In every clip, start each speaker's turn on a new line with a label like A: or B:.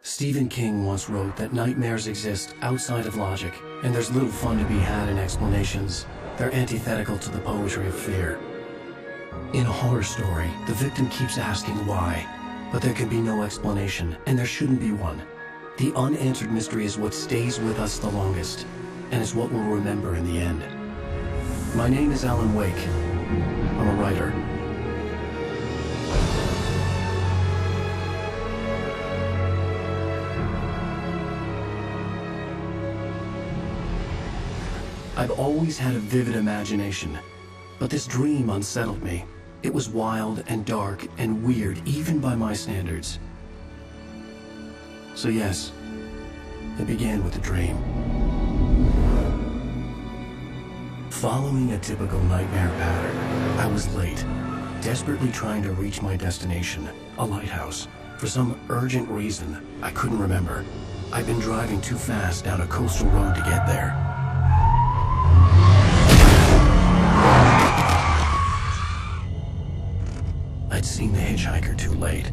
A: Stephen King once wrote that nightmares exist outside of logic, and there's little fun to be had in explanations. They're antithetical to the poetry of fear. In a horror story, the victim keeps asking why, but there can be no explanation, and there shouldn't be one. The unanswered mystery is what stays with us the longest, and is what we'll remember in the end. My name is Alan Wake. I'm a writer. I've always had a vivid imagination, but this dream unsettled me. It was wild and dark and weird, even by my standards. So yes, it began with a dream. Following a typical nightmare pattern, I was late, desperately trying to reach my destination, a lighthouse. For some urgent reason, I couldn't remember. I'd been driving too fast down a coastal road to get there. I'd seen the hitchhiker too late.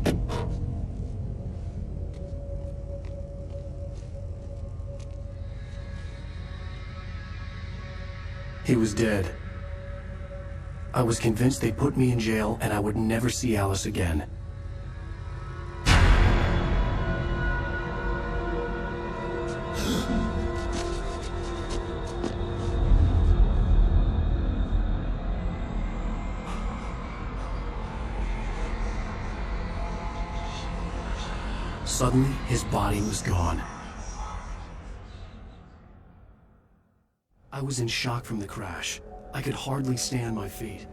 A: He was dead. I was convinced they'd put me in jail and I would never see Alice again. Suddenly, his body was gone. I was in shock from the crash. I could hardly stay on my feet.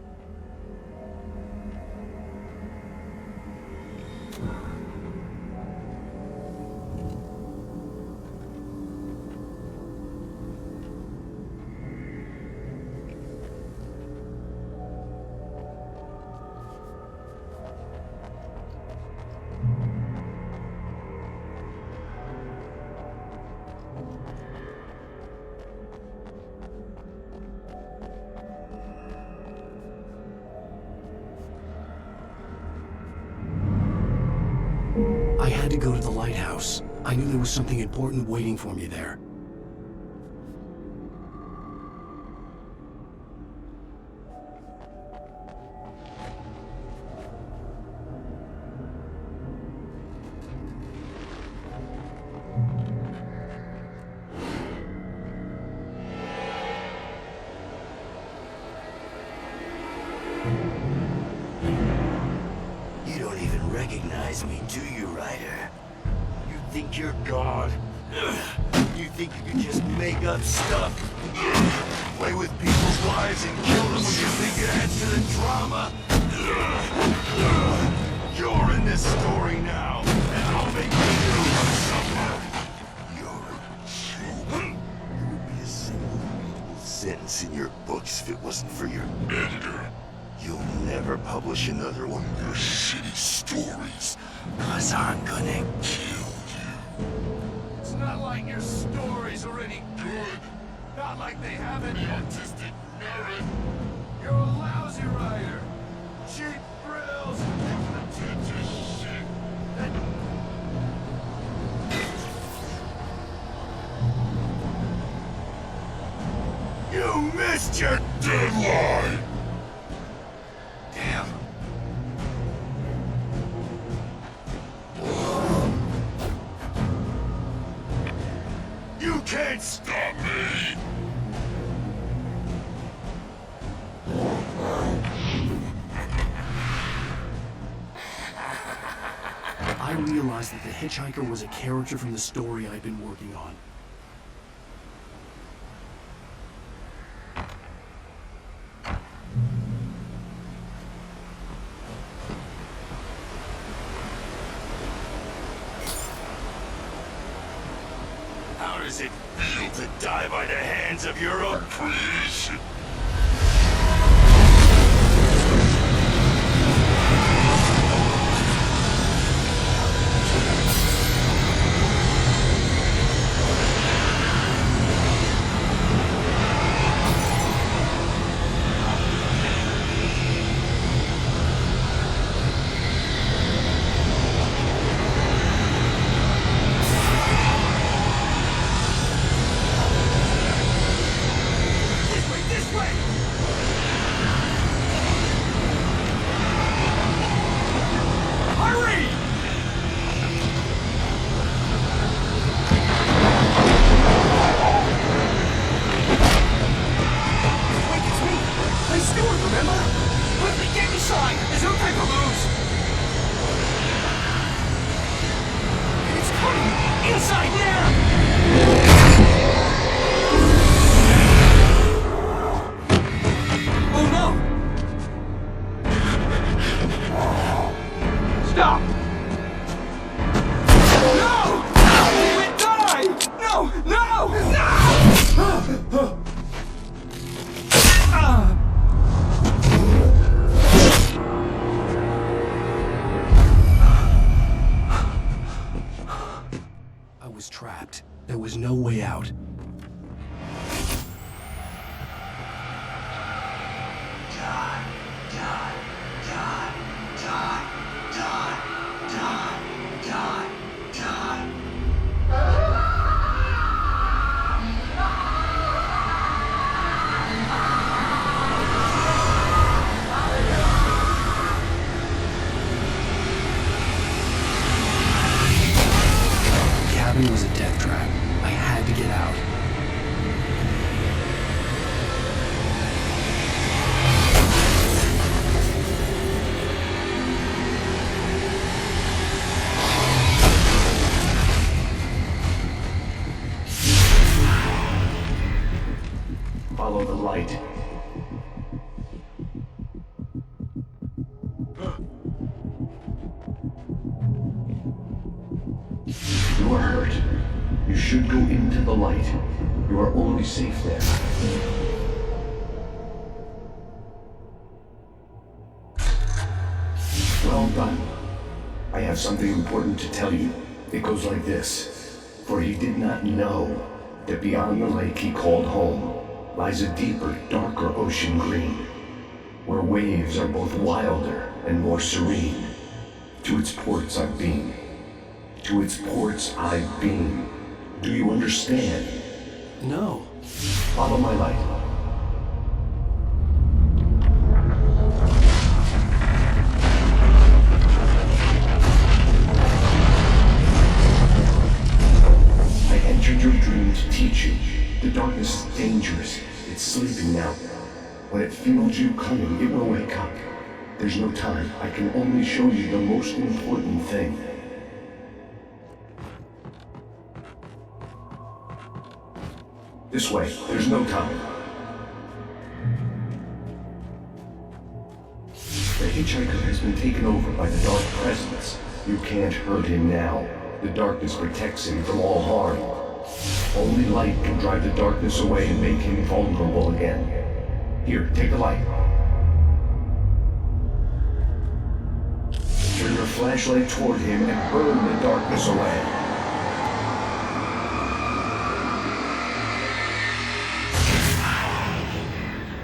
A: I had to go to the lighthouse. I knew there was something important waiting for me there.
B: You don't even recognize me, do you, Ryder? You think you're God? You think you can just make up stuff? Play with people's lives and kill them when you think it adds to the drama? You're in this story now, and I'll make you suffer. You're a joke. You would be a single sentence in your books if it wasn't for your editor. You'll never publish another one of your shitty stories, 'cause I'm gonna kill you. It's not like your stories are any good. Not like they have any artistic merit. You're a lousy writer. Cheap thrills and pretentious shit. You missed your deadline! Damn. You can't stop me!
A: I realized that the hitchhiker was a character from the story I'd been working on.
B: How does it feel to die by the hands of your own creation?
A: Trapped. There was no way out. It was a death trap. I had to get out. Follow the light. You are hurt. You should go into the light. You are only safe there. Well done. I have something important to tell you. It goes like this. For he did not know that beyond the lake he called home lies a deeper, darker ocean green, where waves are both wilder and more serene. To its ports I've been. To its ports I've been. Do you understand? No. Follow my light. I entered your dream to teach you. The darkness is dangerous. It's sleeping now. When it feels you coming, it will wake up. There's no time. I can only show you the most important thing. This way, there's no time. The hitchhiker has been taken over by the dark presence. You can't hurt him now. The darkness protects him from all harm. Only light can drive the darkness away and make him vulnerable again. Here, take the light. Turn your flashlight toward him and burn the darkness away.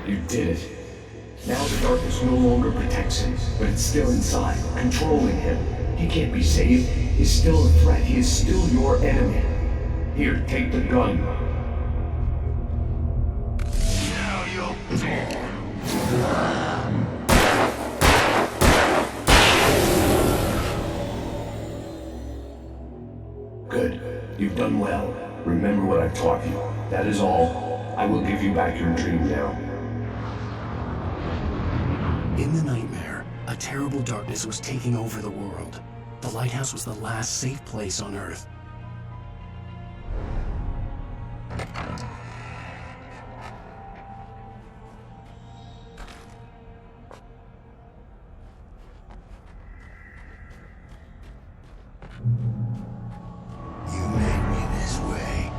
A: You did it. Now the darkness no longer protects him, but it's still inside, controlling him. He can't be saved. He's still a threat. He is still your enemy. Here, take the gun.
B: Now you'll die.
A: Good. You've done well. Remember what I've taught you. That is all. I will give you back your dream now. In the nightmare, a terrible darkness was taking over the world. The lighthouse was the last safe place on Earth.
B: You made me this way,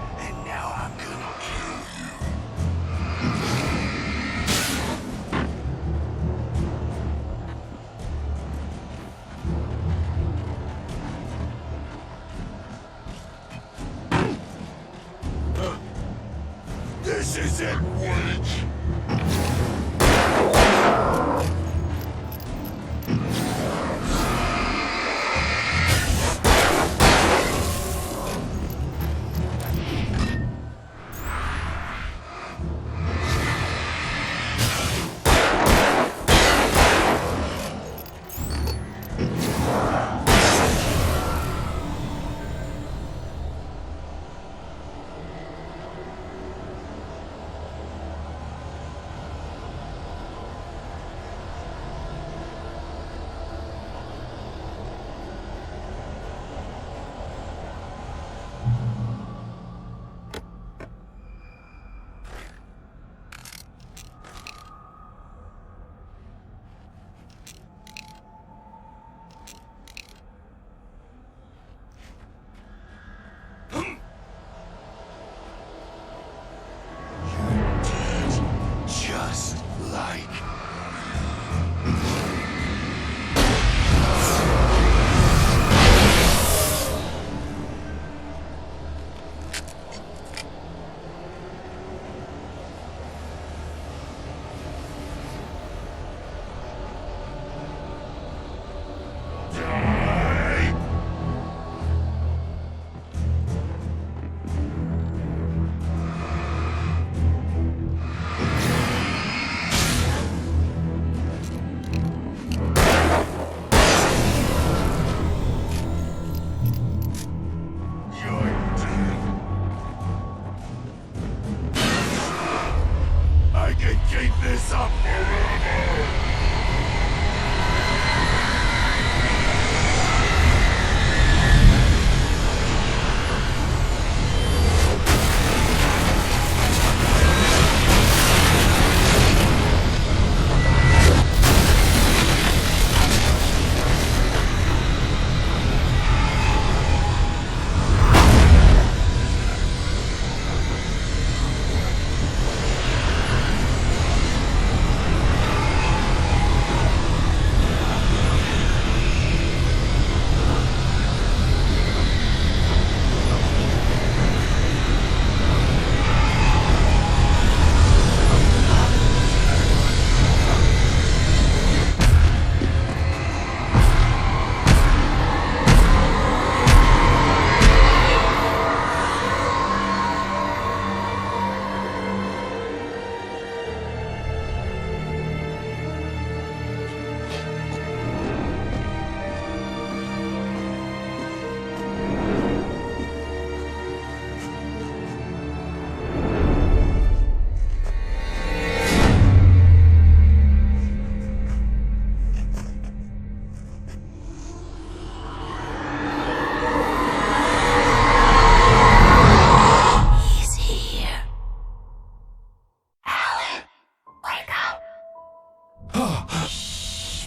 B: This isn't weak.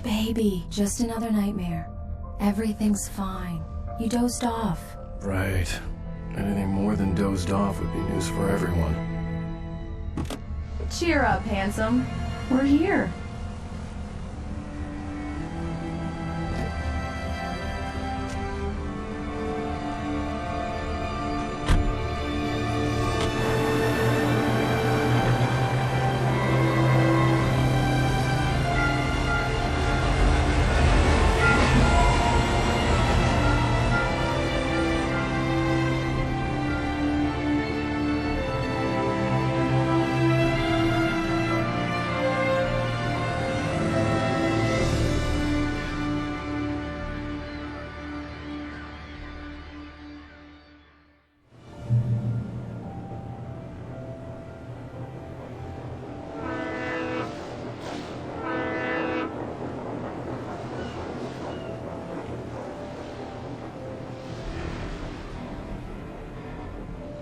C: Baby, just another nightmare. Everything's fine. You dozed off.
A: Right. Anything more than dozed off would be news for everyone.
C: Cheer up, handsome. We're here.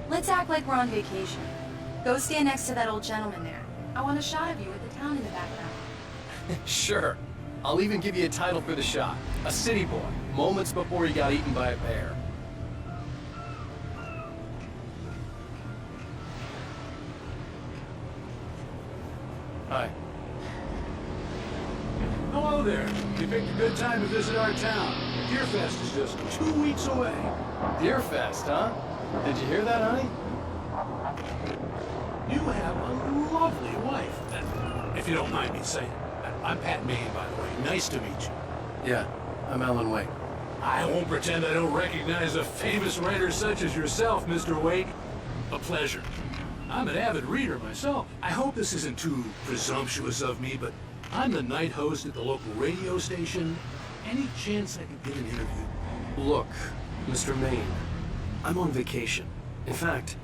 C: Let's act like we're on vacation. Go stand next to that old gentleman there. I want a shot of you with the town in the background.
D: Sure. I'll even give you a title for the shot. A city boy, moments before he got eaten by a bear. Hi.
E: Hello there. You picked a good time to visit our town. Deerfest is just 2 weeks away.
D: Deerfest, huh? Did you hear that, honey?
E: You have a lovely wife. And if you don't mind me saying, I'm Pat Maine, by the way. Nice to meet you.
D: Yeah, I'm Alan Wake.
E: I won't pretend I don't recognize a famous writer such as yourself, Mr. Wake. A pleasure. I'm an avid reader myself. I hope this isn't too presumptuous of me, but I'm the night host at the local radio station. Any chance I could get an interview?
D: Look, Mr. Maine, I'm on vacation. In fact,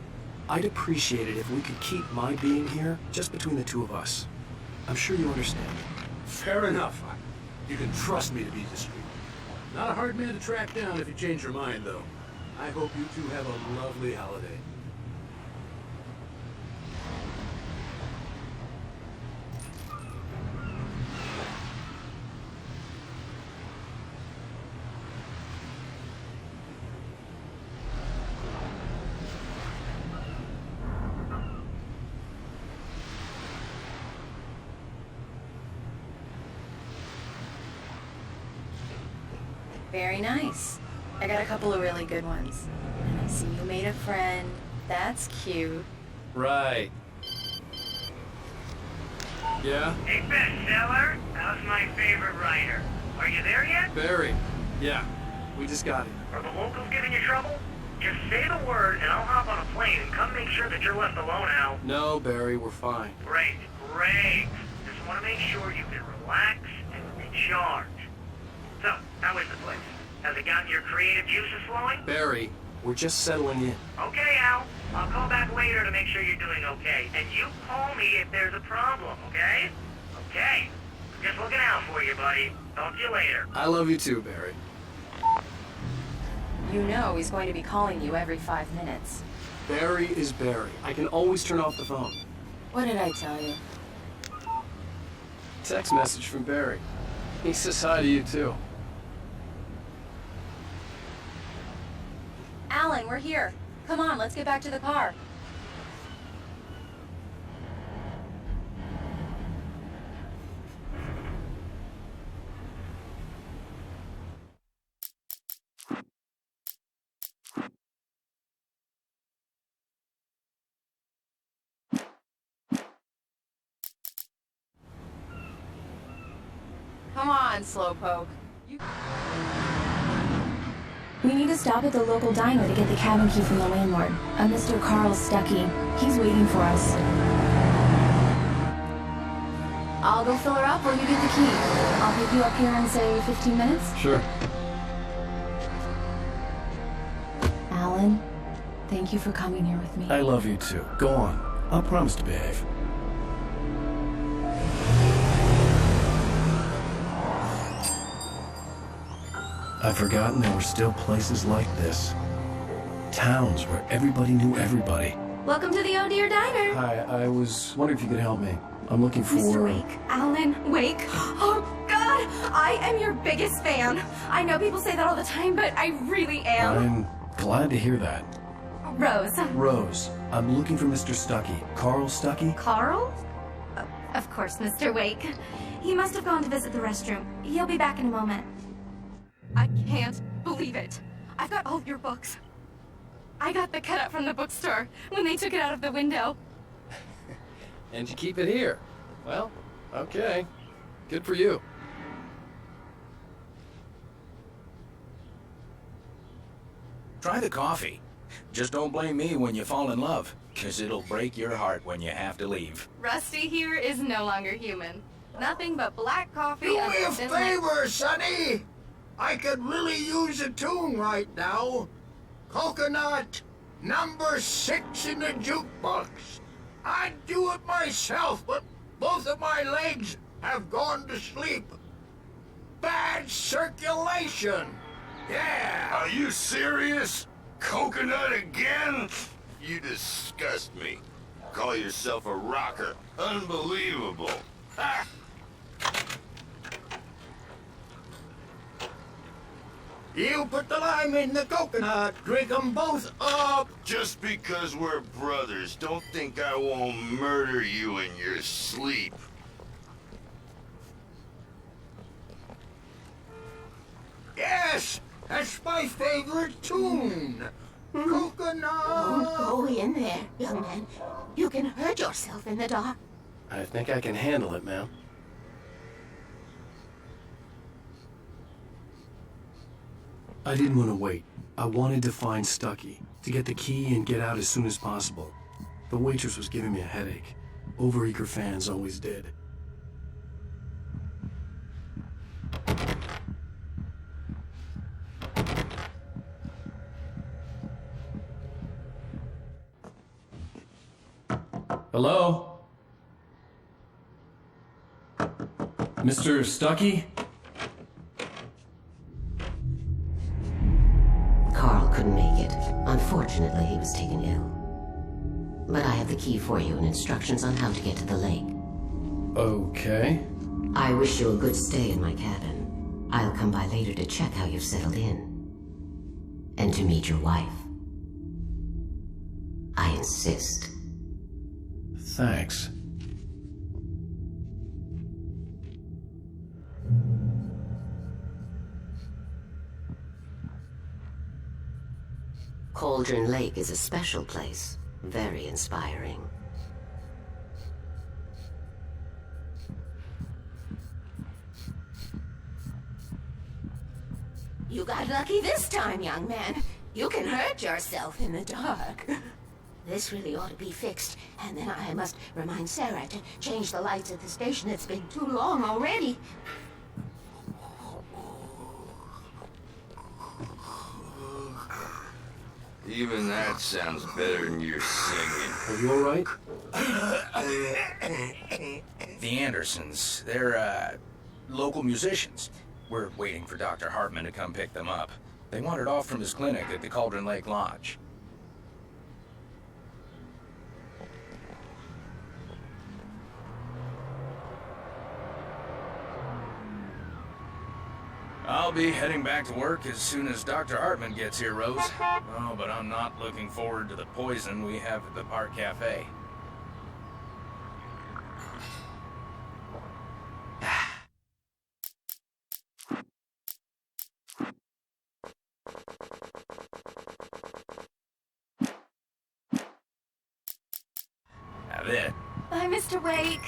D: I'd appreciate it if we could keep my being here just between the two of us. I'm sure you understand.
E: Fair enough. You can trust me to be discreet. Not a hard man to track down if you change your mind, though. I hope you two have a lovely holiday.
C: Very nice. I got a couple of really good ones. And I see you made a friend. That's cute.
D: Right. Yeah?
F: Hey, bestseller, how's my favorite writer? Are you there yet?
D: Barry. Yeah, we just got it.
F: Are the locals giving you trouble? Just say the word and I'll hop on a plane and come make sure that you're left alone, Al.
D: No, Barry, we're fine.
F: Great, great. Just want to make sure you can relax and recharge. So, how is the place? Has it gotten your creative juices flowing?
D: Barry, we're just settling in.
F: Okay, Al. I'll call back later to make sure you're doing okay. And you call me if there's a problem, okay? Okay. Just looking out for you, buddy. Talk to you later.
D: I love you too, Barry.
C: You know he's going to be calling you every 5 minutes.
D: Barry is Barry. I can always turn off the phone.
C: What did I tell you?
D: Text message from Barry. He says hi to you too.
C: Alan, we're here. Come on, let's get back to the car. Come on, Slowpoke.
G: We need to stop at the local diner to get the cabin key from the landlord, a Mr. Carl Stuckey. He's waiting for us. I'll go fill her up while you get the key. I'll pick you up here in, say, 15 minutes?
D: Sure.
G: Alan, thank you for coming here with me.
A: I love you too. Go on. I'll promise to behave. I'd forgotten there were still places like this. Towns where everybody knew everybody.
G: Welcome to the Oh Dear Diner.
A: Hi, I was wondering if you could help me. I'm looking for...
G: Mr. Wake. Alan Wake. Oh, God! I am your biggest fan. I know people say that all the time, but I really am.
A: I'm glad to hear that.
G: Rose.
A: Rose, I'm looking for Mr. Stuckey. Carl Stuckey?
G: Carl? Of course, Mr. Wake. He must have gone to visit the restroom. He'll be back in a moment. I can't believe it. I've got all of your books. I got the cutout from the bookstore when they took it out of the window.
D: And you keep it here. Well, okay. Good for you.
H: Try the coffee. Just don't blame me when you fall in love, 'cause it'll break your heart when you have to leave.
C: Rusty here is no longer human. Nothing but black coffee.
I: Do me a
C: and
I: favor, Sonny. I could really use a tune right now. Coconut, number 6 in the jukebox. I'd do it myself, but both of my legs have gone to sleep. Bad circulation. Yeah.
B: Are you serious? Coconut again? You disgust me. Call yourself a rocker. Unbelievable. Ha!
I: You put the lime in the coconut, drink them both up.
B: Just because we're brothers, don't think I won't murder you in your sleep.
I: Yes, that's my favorite tune. Coconut.
J: Don't go in there, young man. You can hurt yourself in the dark.
D: I think I can handle it, ma'am. I didn't want to wait. I wanted to find Stucky, to get the key and get out as soon as possible. The waitress was giving me a headache. Overeager fans always did. Hello? Mr. Stucky?
J: Carl couldn't make it. Unfortunately, he was taken ill. But I have the key for you and instructions on how to get to the lake.
D: Okay.
J: I wish you a good stay in my cabin. I'll come by later to check how you've settled in. And to meet your wife. I insist.
D: Thanks.
J: Cauldron Lake is a special place. Very inspiring. You got lucky this time, young man. You can hurt yourself in the dark. This really ought to be fixed, and then I must remind Sarah to change the lights at the station. It's been too long already.
B: Even that sounds better than your singing.
D: Are you alright?
H: The Andersons, they're, local musicians. We're waiting for Dr. Hartman to come pick them up. They wandered off from his clinic at the Cauldron Lake Lodge. I'll be heading back to work as soon as Dr. Hartman gets here, Rose. Oh, but I'm not looking forward to the poison we have at the Park Cafe. Have it.
G: Bye, Mr. Wake.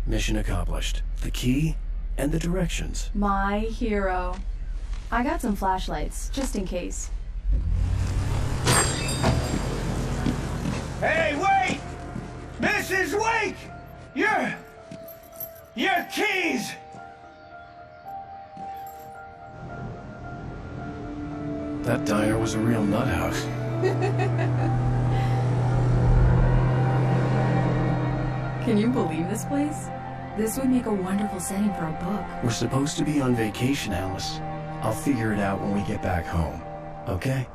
D: Mission accomplished. The key and the directions.
C: My hero. I got some flashlights, just in case.
I: Hey, wait! Mrs. Wake! Your keys!
D: That diner was a real nut house.
C: Can you believe this place? This would make a wonderful setting for a book.
D: We're supposed to be on vacation, Alice. I'll figure it out when we get back home. Okay?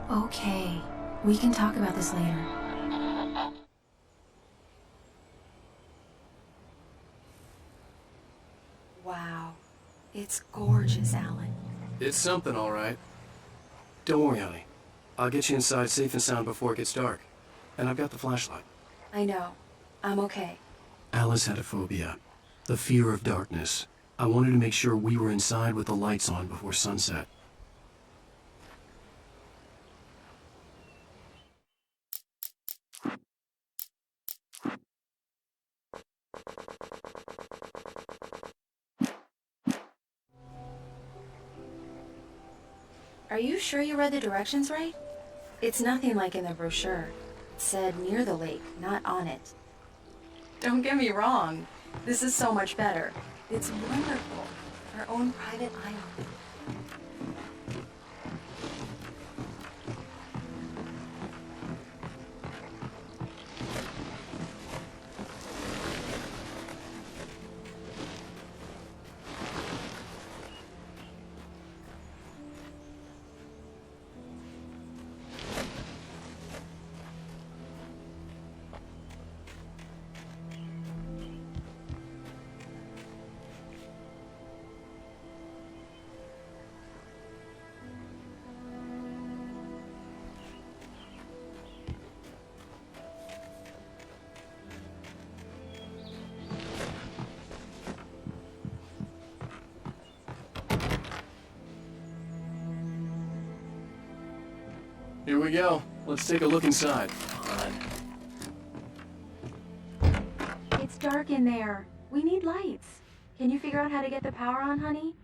C: Okay. We can talk about this later. Wow. It's gorgeous, Alan.
D: It's something, alright. Don't worry, honey. I'll get you inside safe and sound before it gets dark. And I've got the flashlight.
C: I know. I'm okay.
D: Alice had a phobia. The fear of darkness. I wanted to make sure we were inside with the lights on before sunset.
C: Are you sure you read the directions right? It's nothing like in the brochure. It said near the lake, not on it. Don't get me wrong. This is so much better. It's wonderful. Our own private island.
D: Here we go. Let's take a look inside.
C: It's dark in there. We need lights. Can you figure out how to get the power on, honey?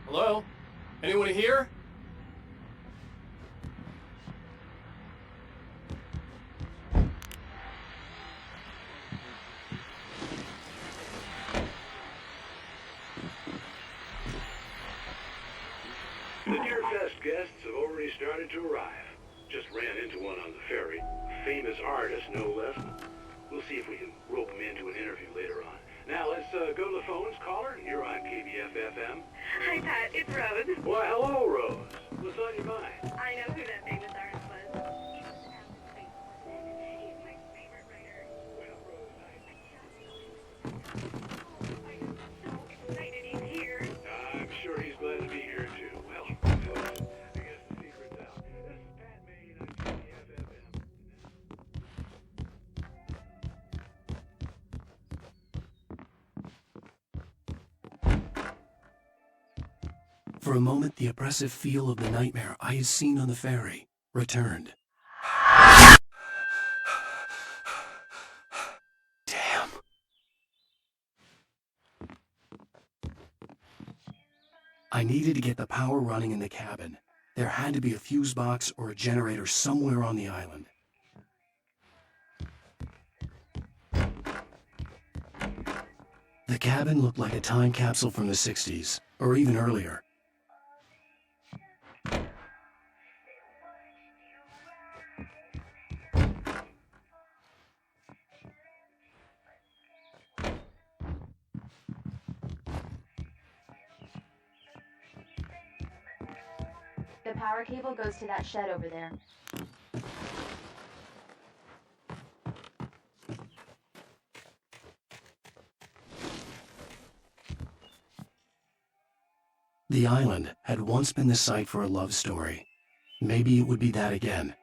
D: Hello? Anyone here?
E: The Deer Fest guests have already started to arrive. Just ran into one on the ferry. A famous artist, no less. We'll see if we can rope him into an interview later on. Now let's go to the phones. Caller, you're on KBF-FM.
K: Hi, Pat. It's Rose.
E: Why, hello, Rose. What's on your mind?
K: I know who that famous artist was. He was an avid space person. He's my favorite writer.
E: Well, Rose,
K: I'm so excited he's here.
E: I'm sure he's glad to be here, too. Well, I guess the secret's out. This is Pat Maine on KBF-FM.
A: For a moment, the oppressive feel of the nightmare I had seen on the ferry returned. Damn. I needed to get the power running in the cabin. There had to be a fuse box or a generator somewhere on the island. The cabin looked like a time capsule from the 60s, or even earlier.
C: The power cable goes to that shed over there.
A: The island had once been the site for a love story. Maybe it would be that again.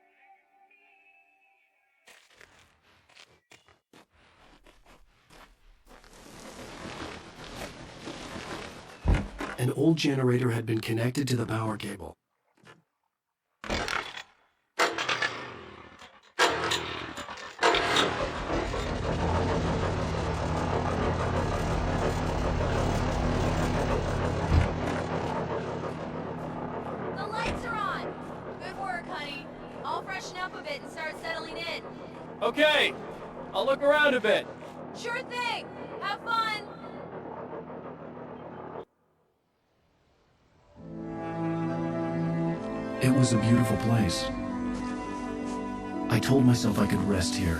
A: An old generator had been connected to the power cable.
G: The lights are on! Good work, honey. I'll freshen up a bit and start settling in.
D: Okay, I'll look around a bit.
G: Sure thing! Have fun!
A: It was a beautiful place. I told myself I could rest here,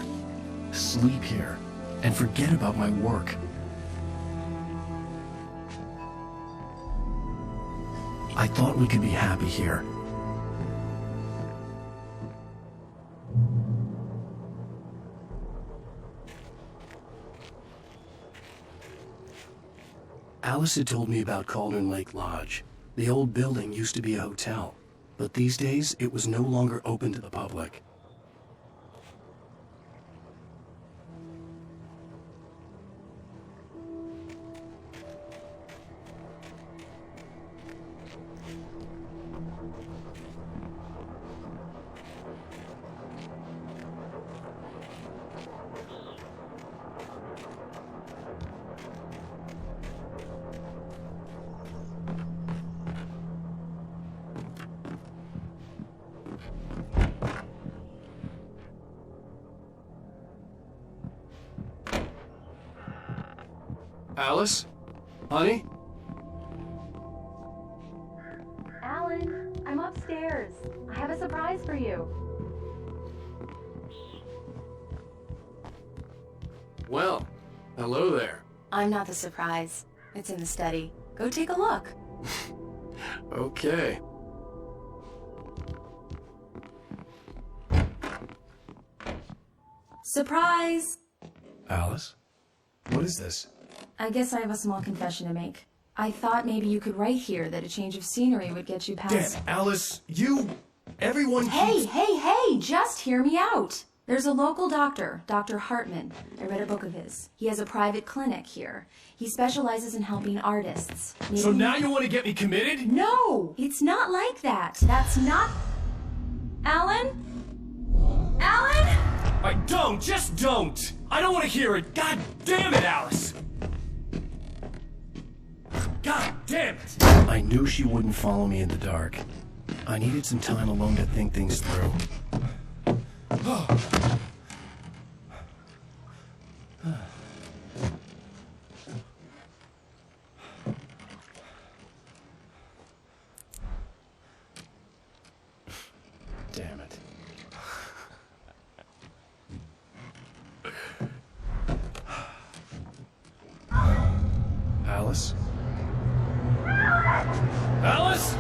A: sleep here, and forget about my work. I thought we could be happy here. Alice had told me about Cauldron Lake Lodge. The old building used to be a hotel, but these days it was no longer open to the public.
D: Alice? Honey?
C: Alan, I'm upstairs. I have a surprise for you.
D: Well, hello there.
C: I'm not the surprise. It's in the study. Go take a look.
D: Okay.
C: Surprise!
A: Alice? What is this?
C: I guess I have a small confession to make. I thought maybe you could write here that a change of scenery would get you past...
A: Damn, Alice, you... Everyone
C: Hey,
A: keeps...
C: hey, hey! Just hear me out! There's a local doctor, Dr. Hartman. I read a book of his. He has a private clinic here. He specializes in helping artists. Maybe...
D: So now you want to get me committed?
C: No! It's not like that. That's not... Alan? Alan?
D: Just don't! I don't want to hear it! God damn it, Alice! God damn it!
A: I knew she wouldn't follow me in the dark. I needed some time alone to think things through. Damn it. Alice?
D: Alice?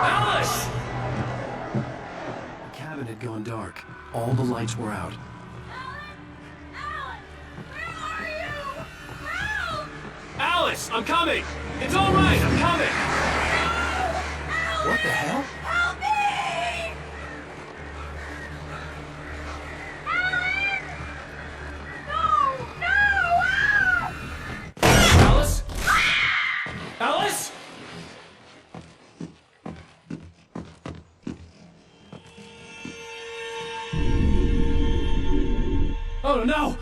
D: Alice!
A: The cabin had gone dark. All the lights were out.
D: Alice, I'm coming! It's all right, I'm coming!
A: What the hell?
J: Help me!
D: Alice? Alice? Oh no!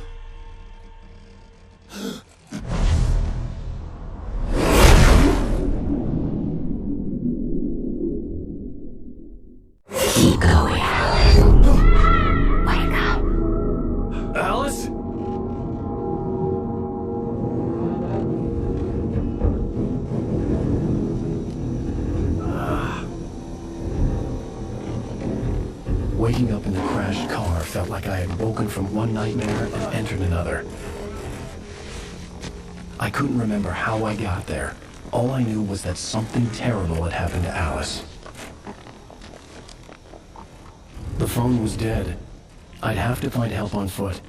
D: Alice?
A: Waking up in the crashed car felt like I had woken from one nightmare and entered another. I couldn't remember how I got there. All I knew was that something terrible had happened to Alice. The phone was dead. I'd have to find help on foot.